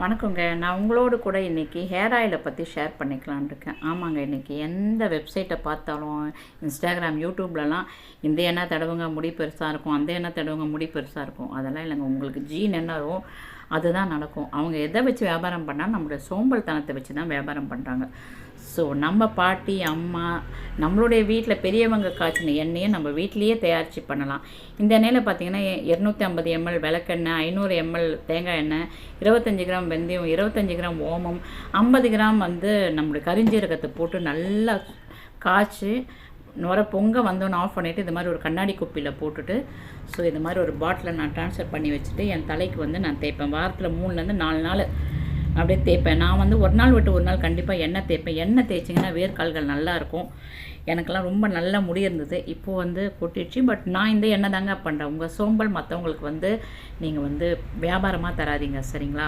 வணக்கங்க. நான் உங்களோடு கூட இன்றைக்கி ஹேர் ஆயிலை பற்றி ஷேர் பண்ணிக்கலான்னு இருக்கேன். ஆமாங்க, இன்றைக்கி எந்த வெப்சைட்டை பார்த்தாலும் இன்ஸ்டாகிராம், யூடியூப்லலாம் இந்த எண்ணெய் தடவுங்க முடி பெருசாக இருக்கும், அந்த எண்ணெய் தடவுங்க முடி பெருசாக இருக்கும். அதெல்லாம் இல்லைங்க. உங்களுக்கு ஜீன் என்னவோ அதுதான் நடக்கும். அவங்க எதை வச்சு வியாபாரம் பண்ணால் நம்மளுடைய சோம்பல்தனத்தை வச்சு தான் வியாபாரம் பண்ணுறாங்க. ஸோ நம்ம பாட்டி, அம்மா, நம்மளுடைய வீட்டில் பெரியவங்க காய்ச்சின எண்ணெயை நம்ம வீட்டிலையே தயாரித்து பண்ணலாம். இந்த எண்ணெயில் பார்த்திங்கன்னா 250 ml விளக்கெண்ணெய், 500 ml தேங்காய் எண்ணெய், 25 கிராம் வெந்தயம், 25 கிராம் ஓமம், 50 கிராம் நம்மளுடைய கரிஞ்சீரகத்தை போட்டு நல்லா காய்ச்சி நுர பொங்க வந்தோன்னு ஆஃப் பண்ணிவிட்டு இது மாதிரி ஒரு கண்ணாடி குப்பியில் போட்டுட்டு, ஸோ இது மாதிரி ஒரு பாட்டிலை நான் ட்ரான்ஸ்ஃபர் பண்ணி வச்சுட்டு என் தலைக்கு நான் தேய்ப்பேன். வாரத்தில் 3லேருந்து 4 நாள் அப்படியே தேய்ப்பேன். நான் ஒரு நாள் விட்டு ஒரு நாள் கண்டிப்பாக எண்ணெய் தேய்ப்பேன். எண்ணெய் தேய்ச்சிங்கன்னா வேர்க்கால்கள் நல்லாயிருக்கும். எனக்கெல்லாம் ரொம்ப நல்ல முடி இருந்தது. இப்போது கொட்டிடுச்சு. பட் நான் இந்த எண்ணெய் தாங்க பண்ணுறேன். உங்கள் சோம்பல் மற்றவங்களுக்கு நீங்கள் வியாபாரமாக தராதீங்க, சரிங்களா?